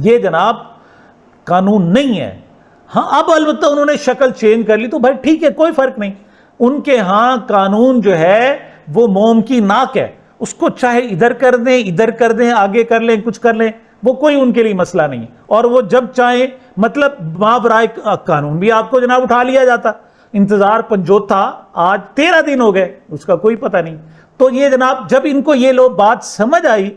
یہ جناب قانون نہیں ہے. ہاں اب البتہ انہوں نے شکل چینج کر لی تو بھائی ٹھیک ہے، کوئی فرق نہیں. ان کے ہاں قانون جو ہے وہ موم کی ناک ہے، اس کو چاہے ادھر کر دیں آگے کر لیں کچھ کر لیں، وہ کوئی ان کے لیے مسئلہ نہیں ہے. اور وہ جب چاہیں مطلب ماورائے قانون بھی آپ کو جناب اٹھا لیا جاتا. انتظار پنجوتھا آج 13 دن ہو گئے، اس کا کوئی پتہ نہیں. تو یہ جناب جب ان کو یہ لوگ بات سمجھ آئی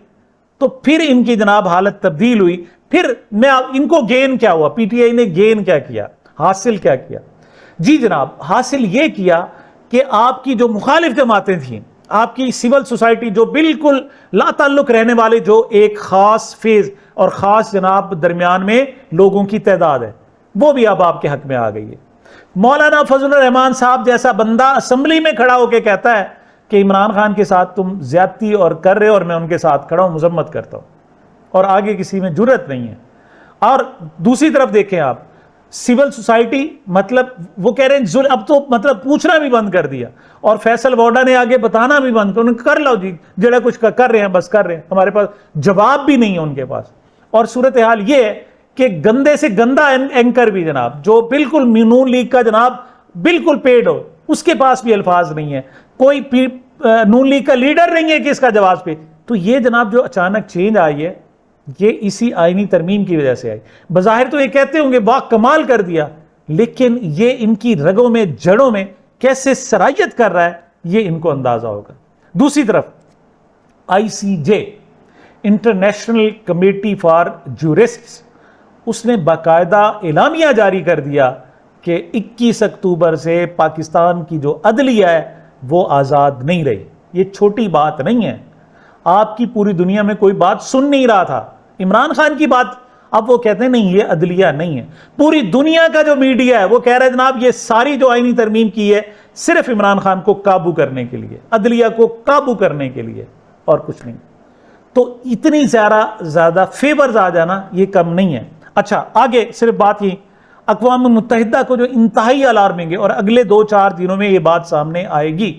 تو پھر ان کی جناب حالت تبدیل ہوئی. پھر ان کو گین کیا ہوا، پی ٹی آئی نے گین کیا کیا، حاصل کیا کیا؟ جی جناب حاصل یہ کیا کہ آپ کی جو مخالف جماعتیں تھیں، آپ کی سول سوسائٹی جو بالکل لا تعلق رہنے والے جو ایک خاص فیز اور خاص جناب درمیان میں لوگوں کی تعداد ہے، وہ بھی اب آپ کے حق میں آ گئی ہے. مولانا فضل الرحمان صاحب جیسا بندہ اسمبلی میں کھڑا ہو کے کہتا ہے کہ عمران خان کے ساتھ تم زیادتی اور کر رہے ہو اور میں ان کے ساتھ کھڑا ہوں، مذمت کرتا ہوں، اور آگے کسی میں جرت نہیں ہے. اور دوسری طرف دیکھیں آپ سول سوسائٹی، مطلب وہ کہہ رہے ہیں اب تو مطلب پوچھنا بھی بند کر دیا، اور فیصل ووڈا نے آگے بتانا بھی بند کر لو جی جڑا کچھ کر رہے ہیں بس کر رہے ہیں، ہمارے پاس جواب بھی نہیں ہے ان کے پاس. اور صورتحال یہ ہے کہ گندے سے گندا اینکر بھی جناب جو بالکل نون لیگ کا جناب بالکل پیڈ ہو، اس کے پاس بھی الفاظ نہیں ہے، کوئی نون لیگ کا لیڈر نہیں ہے کہ اس کا جواز پہ. تو یہ جناب جو اچانک چینج آئی ہے یہ اسی آئینی ترمیم کی وجہ سے آئی. بظاہر تو یہ کہتے ہوں گے واہ کمال کر دیا، لیکن یہ ان کی رگوں میں جڑوں میں کیسے سرایت کر رہا ہے یہ ان کو اندازہ ہوگا. دوسری طرف آئی سی جے، انٹرنیشنل کمیٹی فار جورسٹس، اس نے باقاعدہ اعلامیہ جاری کر دیا کہ 21 اکتوبر سے پاکستان کی جو عدلیہ ہے وہ آزاد نہیں رہی. یہ چھوٹی بات نہیں ہے، آپ کی پوری دنیا میں کوئی بات سن نہیں رہا تھا. عمران خان کی بات اب وہ کہتے ہیں نہیں یہ عدلیہ نہیں ہے. پوری دنیا کا جو میڈیا ہے وہ کہہ رہا ہے جناب یہ ساری جو آئینی ترمیم کی ہے صرف عمران خان کو قابو کرنے کے لیے، عدلیہ کو قابو کرنے کے لیے، اور کچھ نہیں. تو اتنی زیادہ فیورز آ جانا یہ کم نہیں ہے. اچھا آگے صرف بات ہی اقوام متحدہ کو جو انتہائی الارمنگ ہے، اور اگلے 2-4 دنوں میں یہ بات سامنے آئے گی.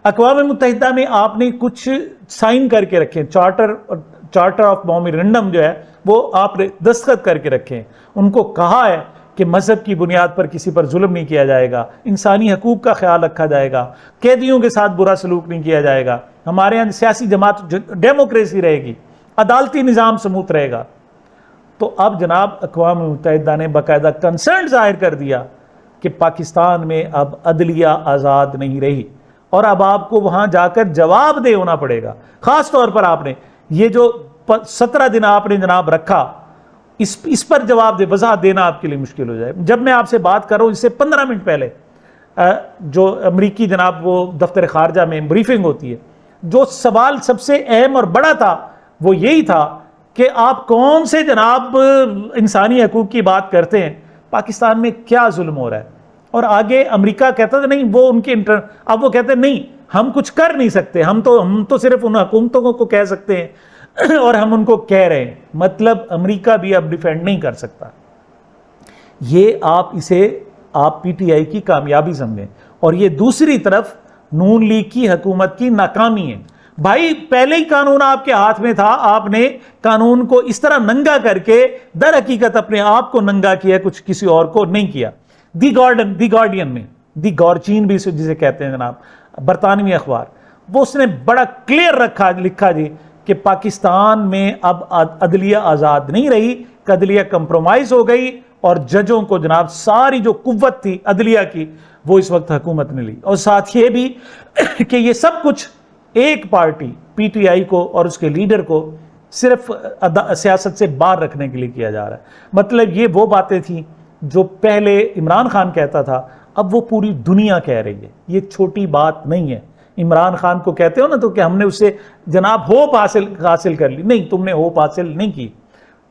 اقوام متحدہ میں آپ نے کچھ سائن کر کے رکھے، چارٹر آف میمورنڈم جو ہے وہ آپ نے دستخط کر کے رکھے. ان کو کہا ہے کہ مذہب کی بنیاد پر کسی پر ظلم نہیں کیا جائے گا، انسانی حقوق کا خیال رکھا جائے گا، قیدیوں کے ساتھ برا سلوک نہیں کیا جائے گا، ہمارے یہاں سیاسی جماعت ڈیموکریسی رہے گی، عدالتی نظام سموتھ رہے گا. تو اب جناب اقوام متحدہ نے باقاعدہ کنسرن ظاہر کر دیا کہ پاکستان میں اب عدلیہ آزاد نہیں رہی، اور اب آپ کو وہاں جا کر جواب دے ہونا پڑے گا. خاص طور پر آپ نے یہ جو 17 دن آپ نے جناب رکھا، اس پر جواب دے وضاحت دینا آپ کے لیے مشکل ہو جائے. جب میں آپ سے بات کر رہا ہوں اس سے 15 منٹ پہلے جو امریکی جناب وہ دفتر خارجہ میں بریفنگ ہوتی ہے، جو سوال سب سے اہم اور بڑا تھا وہ یہی تھا کہ آپ کون سے جناب انسانی حقوق کی بات کرتے ہیں، پاکستان میں کیا ظلم ہو رہا ہے. اور آگے امریکہ کہتا تھا نہیں وہ ان کے اب وہ کہتے ہیں نہیں ہم کچھ کر نہیں سکتے، ہم تو صرف ان حکومتوں کو کہہ سکتے ہیں اور ہم ان کو کہہ رہے ہیں. مطلب امریکہ بھی اب ڈیفینڈ نہیں کر سکتا. یہ آپ پی ٹی آئی کی کامیابی سمجھیں، اور یہ دوسری طرف نون لیگ کی حکومت کی ناکامی ہے. بھائی پہلے ہی قانون آپ کے ہاتھ میں تھا، آپ نے قانون کو اس طرح ننگا کر کے در حقیقت اپنے آپ کو ننگا کیا، کچھ کسی اور کو نہیں کیا. دی گارڈین میں دی گارچین بھی جسے کہتے ہیں جناب برطانوی اخبار، وہ اس نے بڑا کلیئر لکھا جی کہ پاکستان میں اب عدلیہ آزاد نہیں رہی، عدلیہ کمپرومائز ہو گئی، اور ججوں کو جناب ساری جو قوت تھی عدلیہ کی وہ اس وقت حکومت نے لی. اور ساتھ یہ بھی کہ یہ سب کچھ ایک پارٹی پی ٹی آئی کو اور اس کے لیڈر کو صرف سیاست سے باہر رکھنے کے لیے کیا جا رہا ہے. مطلب یہ وہ باتیں تھیں جو پہلے عمران خان کہتا تھا اب وہ پوری دنیا کہہ رہی ہے. یہ چھوٹی بات نہیں ہے. عمران خان کو کہتے ہو نا تو کہ ہم نے اس سے جناب ہوپ حاصل کر لی، نہیں تم نے ہوپ حاصل نہیں کی،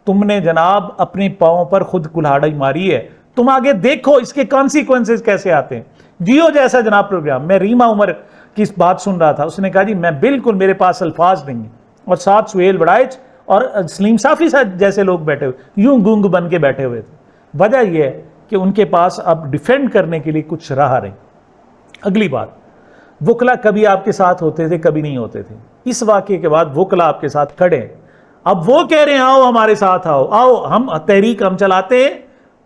تم نے جناب اپنے پاؤں پر خود کلہاڑی ماری ہے. تم آگے دیکھو اس کے کانسیکوینسز کیسے آتے ہیں. جیو جیسا جناب پروگرام، میں ریما عمر کی بات سن رہا تھا، اس نے کہا جی میں بالکل میرے پاس الفاظ نہیں ہیں، اور ساتھ سہیل بڑائچ اور سلیم صافی صاحب جیسے لوگ بیٹھے ہوئے یوں گونگ بن کے بیٹھے ہوئے تھے. وجہ یہ ہے کہ ان کے پاس اب ڈیفینڈ کرنے کے لیے کچھ رہا نہیں. اگلی بات، وکلا کبھی آپ کے ساتھ ہوتے تھے کبھی نہیں ہوتے تھے. اس واقعے کے بعد وکلا آپ کے ساتھ کھڑے ہیں. اب وہ کہہ رہے ہیں آؤ ہمارے ساتھ آؤ، آؤ ہم تحریک ہم چلاتے ہیں،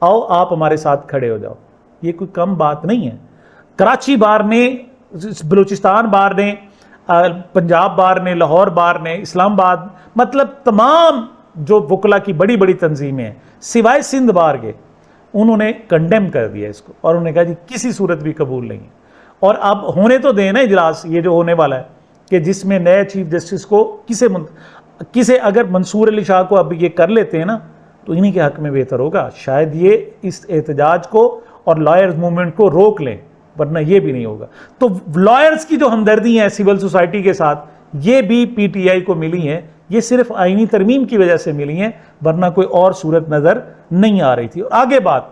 آؤ آپ ہمارے ساتھ کھڑے ہو جاؤ. یہ کوئی کم بات نہیں ہے. کراچی بار نے، بلوچستان بار نے، پنجاب بار نے، لاہور بار نے، اسلام آباد، مطلب تمام جو وکلا کی بڑی بڑی تنظیمیں ہیں سوائے سندھ بار کے، انہوں نے کنڈیم کر دیا اس کو، اور انہوں نے کہا جی کسی صورت بھی قبول نہیں ہے. اور اب ہونے تو دیں نا اجلاس یہ جو ہونے والا ہے، کہ جس میں نئے چیف جسٹس کو کسے اگر منصور علی شاہ کو اب یہ کر لیتے ہیں نا تو انہی کے حق میں بہتر ہوگا. شاید یہ اس احتجاج کو اور لائرز موومنٹ کو روک لیں، ورنہ یہ بھی نہیں ہوگا. تو لائرز کی جو ہمدردی ہیں سول سوسائٹی کے ساتھ، یہ بھی پی ٹی آئی کو ملی ہیں. یہ صرف آئینی ترمیم کی وجہ سے ملی ہیں، ورنہ کوئی اور صورت نظر نہیں آ رہی تھی. اور آگے بات،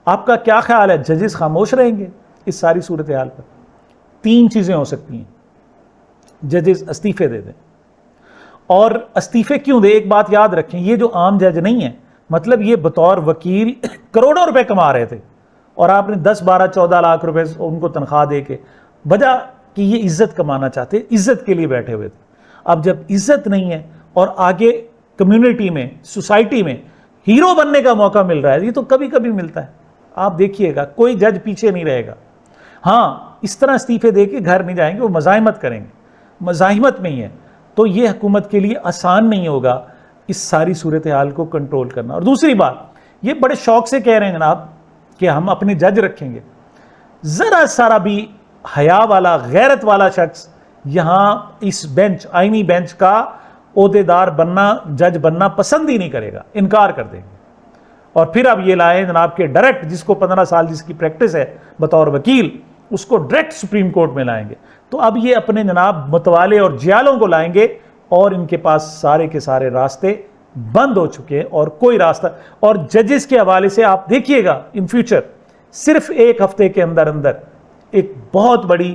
آپ کا کیا خیال ہے ججز خاموش رہیں گے اس ساری صورتحال پر؟ 3 چیزیں ہو سکتی ہیں. ججز استعفے دے دیں. اور استعفے کیوں دیں؟ ایک بات یاد رکھیں، یہ جو عام جج نہیں ہے، مطلب یہ بطور وکیل کروڑوں روپے کما رہے تھے، اور آپ نے 10 12 14 لاکھ روپے ان کو تنخواہ دے کے، وجہ کہ یہ عزت کمانا چاہتے، عزت کے لیے بیٹھے ہوئے تھے. اب جب عزت نہیں ہے اور آگے کمیونٹی میں، سوسائٹی میں ہیرو بننے کا موقع مل رہا ہے، یہ تو کبھی کبھی ملتا ہے. آپ دیکھیے گا کوئی جج پیچھے نہیں رہے گا. ہاں اس طرح استعفے دے کے گھر نہیں جائیں گے، وہ مزاحمت کریں گے، مزاحمت میں ہی ہے. تو یہ حکومت کے لیے آسان نہیں ہوگا اس ساری صورتحال کو کنٹرول کرنا. اور دوسری بات، یہ بڑے شوق سے کہہ رہے ہیں جناب کہ ہم اپنے جج رکھیں گے. ذرا سارا بھی حیا والا، غیرت والا شخص یہاں اس بینچ، آئینی بینچ کا عہدیدار بننا، جج بننا پسند ہی نہیں کرے گا، انکار کر دیں گے. اور پھر اب یہ لائیں جناب کہ ڈائریکٹ جس کو 15 سال جس کی پریکٹس ہے بطور وکیل، اس کو ڈائریکٹ سپریم کورٹ میں لائیں گے. تو اب یہ اپنے جناب متوالے اور جیالوں کو لائیں گے، اور ان کے پاس سارے کے سارے راستے بند ہو چکے ہیں، اور کوئی راستہ. اور ججز کے حوالے سے آپ دیکھیے گا ان فیوچر صرف 1 ہفتے کے اندر اندر ایک بہت بڑی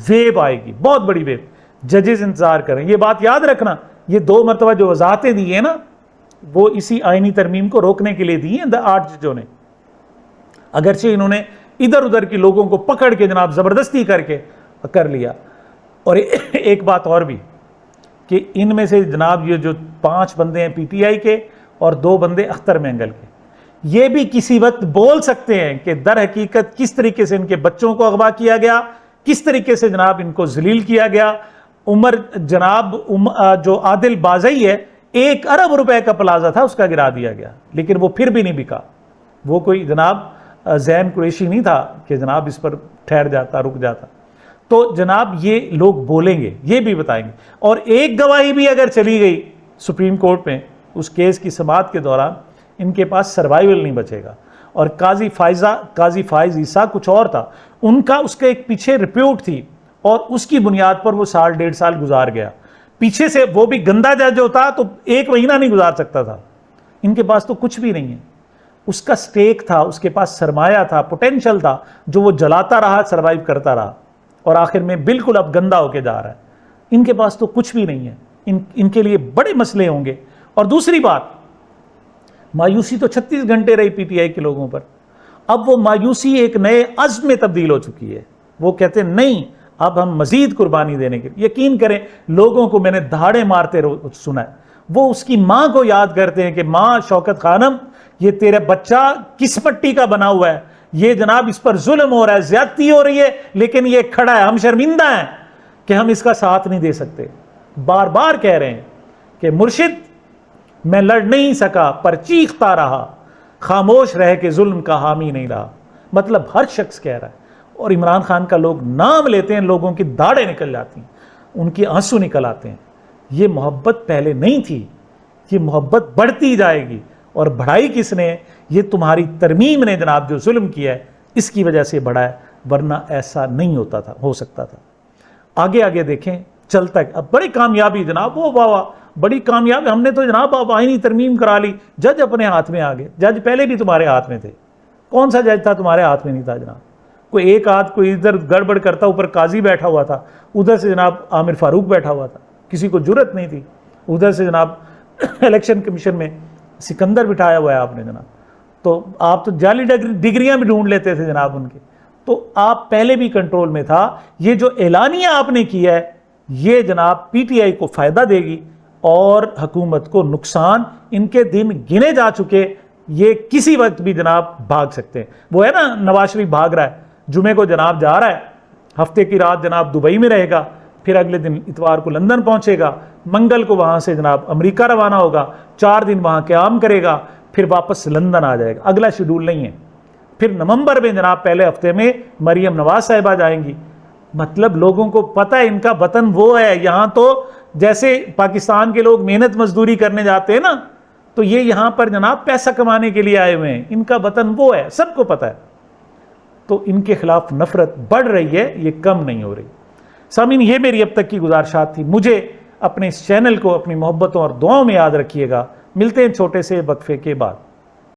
ویو آئے گی، بہت بڑی ویو. ججز انتظار کریں. یہ بات یاد رکھنا، یہ 2 مرتبہ جو وضاحتیں دی ہیں نا، وہ اسی آئینی ترمیم کو روکنے کے لیے دی ہیں 8 ججوں نے. اگرچہ انہوں نے ادھر ادھر کے لوگوں کو پکڑ کے جناب زبردستی کر لیا. اور ایک بات اور بھی کہ ان میں سے جناب یہ جو 5 بندے ہیں پی ٹی آئی کے اور 2 بندے اختر مینگل کے، یہ بھی کسی وقت بول سکتے ہیں کہ در حقیقت کس طریقے سے ان کے بچوں کو اغوا کیا گیا، کس طریقے سے جناب ان کو ذلیل کیا گیا. عمر جناب جو عادل بازئی ہے، 1 ارب روپے کا پلازا تھا، اس کا گرا دیا گیا، لیکن وہ پھر بھی نہیں بکا. وہ کوئی جناب زین قریشی نہیں تھا کہ جناب اس پر ٹھہر جاتا، رک جاتا. تو جناب یہ لوگ بولیں گے، یہ بھی بتائیں گے. اور ایک گواہی بھی اگر چلی گئی سپریم کورٹ میں اس کیس کی سماعت کے دوران، ان کے پاس سروائیول نہیں بچے گا. اور قاضی فائز عیسیٰ کچھ اور تھا، اس کا ایک پیچھے رپورٹ تھی، اور اس کی بنیاد پر وہ 1.5 سال سال گزار گیا. پیچھے سے وہ بھی گندا جج ہوتا تو 1 مہینہ نہیں گزار سکتا تھا. ان کے پاس تو کچھ بھی نہیں ہے. اس کا سٹیک تھا، اس کے پاس سرمایہ تھا، پوٹینشل تھا، جو وہ جلاتا رہا، سروائیو کرتا رہا، اور آخر میں بالکل اب گندا ہو کے جا رہا ہے. ان کے پاس تو کچھ بھی نہیں ہے. ان کے لیے بڑے مسئلے ہوں گے. اور دوسری بات، مایوسی تو 36 گھنٹے رہی پی ٹی آئی کے لوگوں پر. اب وہ مایوسی ایک نئے عزم میں تبدیل ہو چکی ہے. وہ کہتے ہیں نہیں، اب ہم مزید قربانی دینے کے. یقین کریں لوگوں کو میں نے دہاڑے مارتے سنا ہے. وہ اس کی ماں کو یاد کرتے ہیں کہ ماں شوکت خانم، یہ تیرا بچہ کس مٹی کا بنا ہوا ہے، یہ جناب اس پر ظلم ہو رہا ہے، زیادتی ہو رہی ہے، لیکن یہ کھڑا ہے، ہم شرمندہ ہیں کہ ہم اس کا ساتھ نہیں دے سکتے. بار بار کہہ رہے ہیں کہ مرشد میں لڑ نہیں سکا پر چیختا رہا، خاموش رہ کے ظلم کا حامی نہیں رہا. مطلب ہر شخص کہہ رہا ہے. اور عمران خان کا لوگ نام لیتے ہیں، لوگوں کی داڑھیں نکل جاتی ہیں، ان کی آنسو نکل آتے ہیں. یہ محبت پہلے نہیں تھی، یہ محبت بڑھتی جائے گی. اور بڑھائی کس نے؟ یہ تمہاری ترمیم نے جناب جو ظلم کیا ہے اس کی وجہ سے بڑھا ہے، ورنہ ایسا نہیں ہو سکتا تھا. آگے آگے دیکھیں چلتا ہے. اب بڑی کامیابی جناب، وہ واہ بڑی کامیابی، ہم نے تو جناب اب آئینی ترمیم کرا لی، جج اپنے ہاتھ میں آ گئے. جج پہلے بھی تمہارے ہاتھ میں تھے، کون سا جج تھا تمہارے ہاتھ میں نہیں تھا جناب؟ کوئی ایک ہاتھ کوئی ادھر گڑبڑ کرتا، اوپر قاضی بیٹھا ہوا تھا، ادھر سے جناب عامر فاروق بیٹھا ہوا تھا، کسی کو جرت نہیں تھی. ادھر سے جناب الیکشن کمیشن میں سکندر بٹھایا ہوا ہے آپ نے جناب. تو آپ تو جعلی ڈگریاں بھی ڈھونڈ لیتے تھے جناب ان کے. تو آپ پہلے بھی کنٹرول میں تھا. یہ جو اعلانیہ آپ نے کیا ہے یہ جناب پی ٹی آئی کو فائدہ دے گی، اور حکومت کو نقصان، ان کے دن گنے جا چکے، یہ کسی وقت بھی جناب بھاگ سکتے ہیں۔ وہ ہے نا نواز شریف بھاگ رہا ہے، جمعے کو جناب جا رہا ہے، ہفتے کی رات جناب دبئی میں رہے گا، پھر اگلے دن اتوار کو لندن پہنچے گا، منگل کو وہاں سے جناب امریکہ روانہ ہوگا، 4 دن وہاں قیام کرے گا، پھر واپس لندن آ جائے گا۔ اگلا شیڈول نہیں ہے۔ پھر نومبر میں جناب پہلے ہفتے میں مریم نواز صاحبہ جائیں گی۔ مطلب لوگوں کو پتہ ہے ان کا وطن وہ ہے، یہاں تو جیسے پاکستان کے لوگ محنت مزدوری کرنے جاتے ہیں نا، تو یہ یہاں پر جناب پیسہ کمانے کے لیے آئے ہوئے ہیں، ان کا وطن وہ ہے، سب کو پتہ ہے۔ تو ان کے خلاف نفرت بڑھ رہی ہے، یہ کم نہیں ہو رہی۔ سامعین، یہ میری اب تک کی گزارشات تھی۔ مجھے اپنے اس چینل کو اپنی محبتوں اور دعاؤں میں یاد رکھیے گا۔ ملتے ہیں چھوٹے سے وقفے کے بعد۔